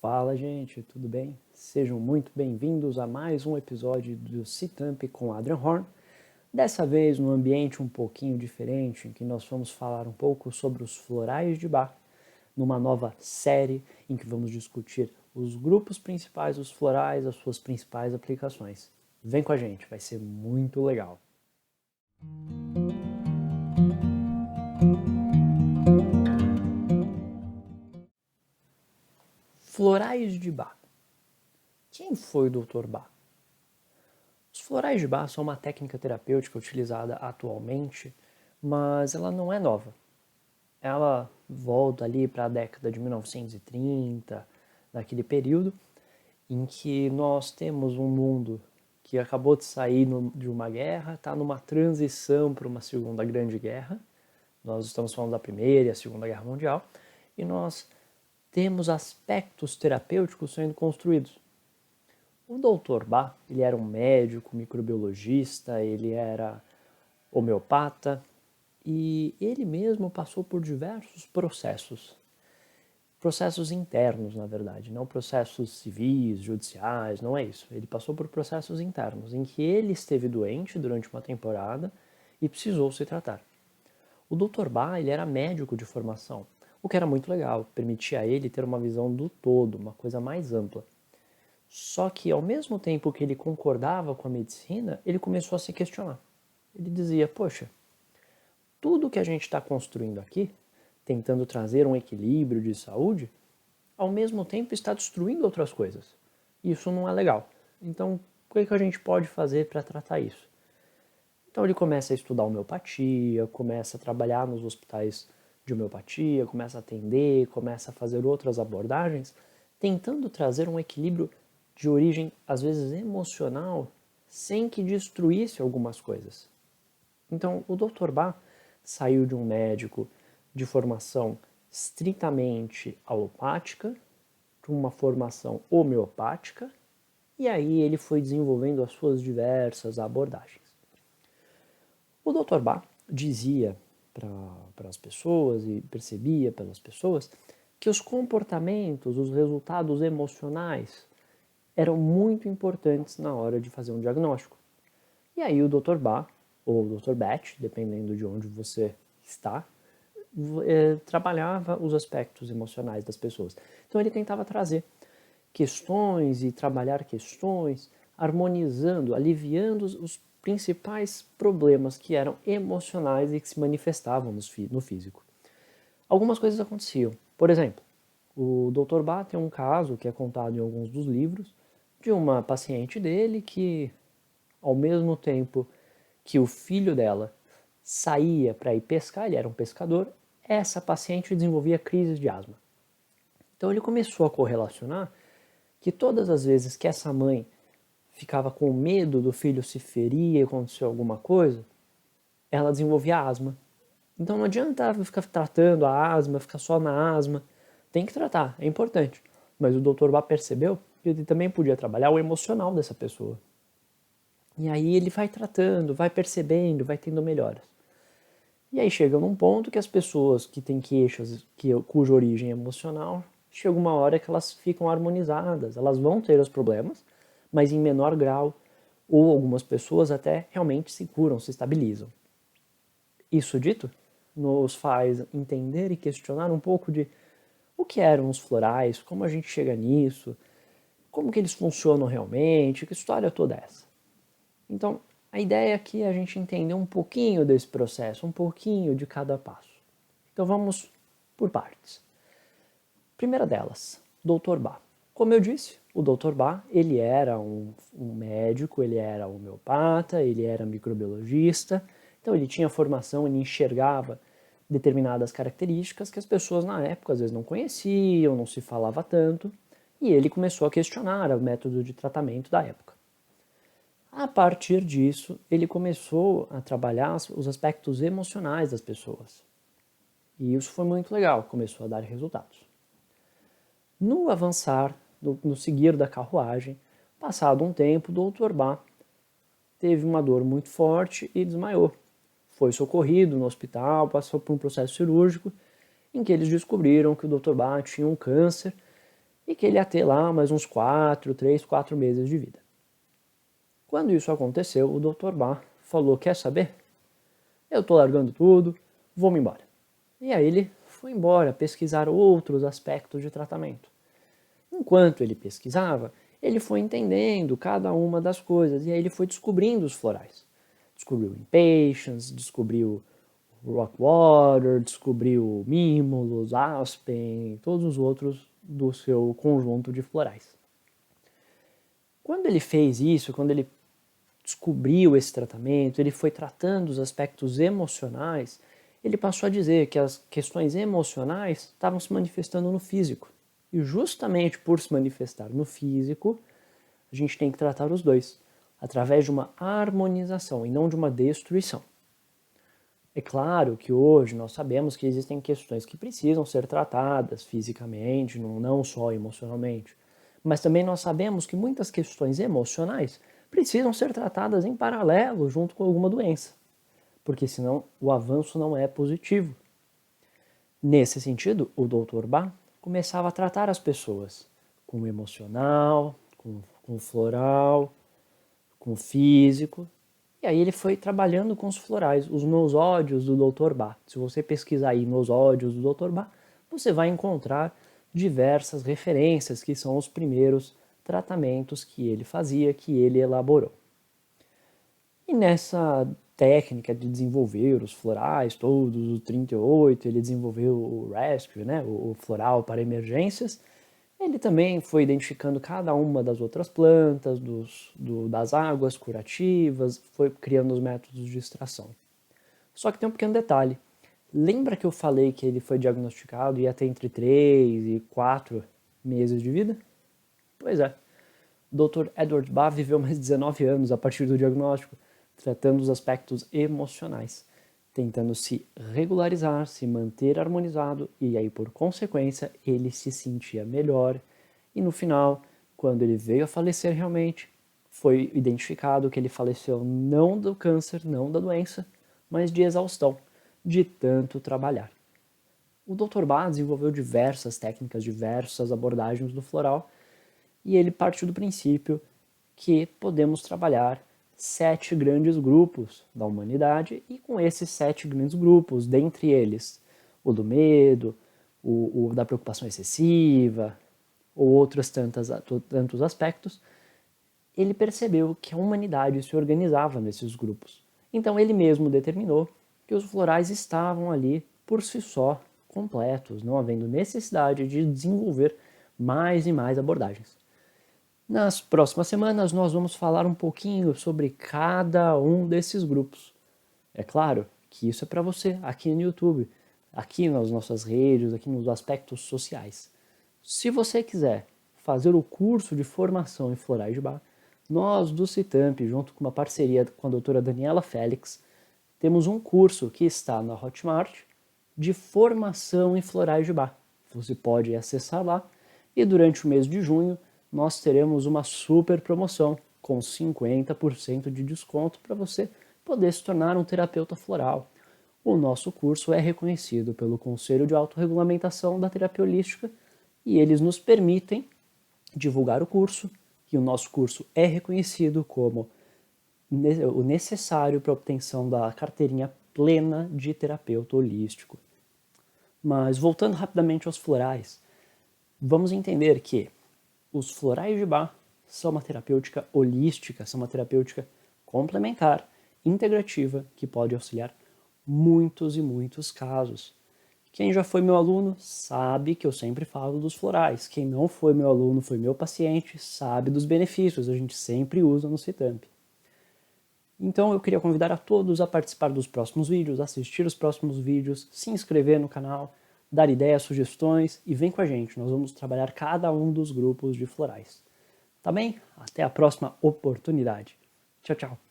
Fala, gente, tudo bem? Sejam muito bem-vindos a mais um episódio do Citamp com Adrian Horn. Dessa vez num ambiente um pouquinho diferente, em que nós vamos falar um pouco sobre os florais de Bach, numa nova série em que vamos discutir os grupos principais dos florais, as suas principais aplicações. Vem com a gente, vai ser muito legal. Florais de Bach. Quem foi o Dr. Bach? Os florais de Bach são uma técnica terapêutica utilizada atualmente, mas ela não é nova. Ela volta ali para a década de 1930, naquele período em que nós temos um mundo que acabou de sair de uma guerra, está numa transição para uma segunda grande guerra. Nós estamos falando da Primeira e a Segunda Guerra Mundial, e nós temos aspectos terapêuticos sendo construídos. O Dr. Bach, ele era um médico, microbiologista, ele era homeopata e ele mesmo passou por diversos processos internos, na verdade, não processos civis, judiciais, não é isso. Ele passou por processos internos, em que ele esteve doente durante uma temporada e precisou se tratar. O Dr. Bach, ele era médico de formação, o que era muito legal, permitia a ele ter uma visão do todo, uma coisa mais ampla. Só que, ao mesmo tempo que ele concordava com a medicina, ele começou a se questionar. Ele dizia, poxa, tudo que a gente está construindo aqui, tentando trazer um equilíbrio de saúde, ao mesmo tempo está destruindo outras coisas. Isso não é legal. Então, o que a gente pode fazer para tratar isso? Então ele começa a estudar homeopatia, começa a trabalhar nos hospitais de homeopatia, começa a atender, começa a fazer outras abordagens, tentando trazer um equilíbrio de origem, às vezes, emocional, sem que destruísse algumas coisas. Então, o Dr. Bach saiu de um médico de formação estritamente alopática, para uma formação homeopática, e aí ele foi desenvolvendo as suas diversas abordagens. O Dr. Bach dizia para as pessoas e percebia pelas pessoas que os comportamentos, os resultados emocionais eram muito importantes na hora de fazer um diagnóstico. E aí o Dr. Bach, ou o Dr. Bach, dependendo de onde você está, trabalhava os aspectos emocionais das pessoas. Então ele tentava trazer questões e trabalhar questões, harmonizando, aliviando os principais problemas que eram emocionais e que se manifestavam no físico. Algumas coisas aconteciam. Por exemplo, o Dr. Bach tem um caso que é contado em alguns dos livros, de uma paciente dele que, ao mesmo tempo que o filho dela saía para ir pescar, ele era um pescador, essa paciente desenvolvia crises de asma. Então ele começou a correlacionar que todas as vezes que essa mãe ficava com medo do filho se ferir e acontecer alguma coisa, ela desenvolvia asma. Então não adianta ficar tratando a asma, ficar só na asma. Tem que tratar, é importante. Mas o Dr. Bach percebeu que ele também podia trabalhar o emocional dessa pessoa. E aí ele vai tratando, vai percebendo, vai tendo melhoras. E aí chega num ponto que as pessoas que têm queixas cuja origem é emocional, chega uma hora que elas ficam harmonizadas, elas vão ter os problemas, mas em menor grau, ou algumas pessoas até realmente se curam, se estabilizam. Isso dito, nos faz entender e questionar um pouco de o que eram os florais, como a gente chega nisso, como que eles funcionam realmente, que história toda é essa. Então, a ideia aqui é a gente entender um pouquinho desse processo, um pouquinho de cada passo. Então vamos por partes. Primeira delas, Dr. Bach. Como eu disse, o Dr. Bach, ele era um médico, ele era homeopata, ele era microbiologista, então ele tinha formação, ele enxergava determinadas características que as pessoas na época às vezes não conheciam, não se falava tanto, e ele começou a questionar o método de tratamento da época. A partir disso, ele começou a trabalhar os aspectos emocionais das pessoas. E isso foi muito legal, começou a dar resultados. No avançar, no seguir da carruagem, passado um tempo, o Dr. Bach teve uma dor muito forte e desmaiou. Foi socorrido no hospital, passou por um processo cirúrgico, em que eles descobriram que o Dr. Bach tinha um câncer e que ele ia ter lá mais uns 4 meses de vida. Quando isso aconteceu, o Dr. Bach falou, quer saber? Eu estou largando tudo, vou-me embora. E aí ele foi embora pesquisar outros aspectos de tratamento. Enquanto ele pesquisava, ele foi entendendo cada uma das coisas e aí ele foi descobrindo os florais. Descobriu Impatiens, descobriu Rockwater, descobriu Mimulus, Aspen, todos os outros do seu conjunto de florais. Quando ele fez isso, quando ele descobriu esse tratamento, ele foi tratando os aspectos emocionais, ele passou a dizer que as questões emocionais estavam se manifestando no físico. E justamente por se manifestar no físico, a gente tem que tratar os dois, através de uma harmonização e não de uma destruição. É claro que hoje nós sabemos que existem questões que precisam ser tratadas fisicamente, não só emocionalmente. Mas também nós sabemos que muitas questões emocionais precisam ser tratadas em paralelo junto com alguma doença, porque senão o avanço não é positivo. Nesse sentido, o Dr. Bach começava a tratar as pessoas com o emocional, com o floral, com o físico. E aí ele foi trabalhando com os florais, os nosódios do Dr. Bach. Se você pesquisar aí nosódios do Dr. Bach, você vai encontrar diversas referências que são os primeiros tratamentos que ele fazia, que ele elaborou. E nessa técnica de desenvolver os florais, todos os 38, ele desenvolveu o Rescue, né, o floral para emergências. Ele também foi identificando cada uma das outras plantas, das águas curativas, foi criando os métodos de extração. Só que tem um pequeno detalhe. Lembra que eu falei que ele foi diagnosticado e ia ter entre 3 e 4 meses de vida? Pois é. O Dr. Edward Bach viveu mais de 19 anos a partir do diagnóstico, tratando os aspectos emocionais, tentando se regularizar, se manter harmonizado e aí, por consequência, ele se sentia melhor. E no final, quando ele veio a falecer realmente, foi identificado que ele faleceu não do câncer, não da doença, mas de exaustão, de tanto trabalhar. O Dr. Bach desenvolveu diversas técnicas, diversas abordagens do floral, e ele partiu do princípio que podemos trabalhar 7 grandes grupos da humanidade, e com esses 7 grandes grupos, dentre eles o do medo, o da preocupação excessiva, ou outros tantos aspectos, ele percebeu que a humanidade se organizava nesses grupos. Então ele mesmo determinou que os florais estavam ali por si só completos, não havendo necessidade de desenvolver mais e mais abordagens. Nas próximas semanas nós vamos falar um pouquinho sobre cada um desses grupos. É claro que isso é para você aqui no YouTube, aqui nas nossas redes, aqui nos aspectos sociais. Se você quiser fazer o curso de formação em florais de Bach, nós do Citamp, junto com uma parceria com a doutora Daniela Félix, temos um curso que está na Hotmart de formação em florais de Bach. Você pode acessar lá e durante o mês de junho nós teremos uma super promoção com 50% de desconto para você poder se tornar um terapeuta floral. O nosso curso é reconhecido pelo Conselho de Autorregulamentação da Terapia Holística e eles nos permitem divulgar o curso, e o nosso curso é reconhecido como o necessário para a obtenção da carteirinha plena de terapeuta holístico. Mas voltando rapidamente aos florais, vamos entender que os florais de Bach são uma terapêutica holística, são uma terapêutica complementar, integrativa, que pode auxiliar muitos e muitos casos. Quem já foi meu aluno sabe que eu sempre falo dos florais. Quem não foi meu aluno, foi meu paciente, sabe dos benefícios, a gente sempre usa no Citamp. Então eu queria convidar a todos a participar dos próximos vídeos, assistir os próximos vídeos, se inscrever no canal, dar ideias, sugestões e vem com a gente, nós vamos trabalhar cada um dos grupos de florais. Tá bem? Até a próxima oportunidade. Tchau, tchau.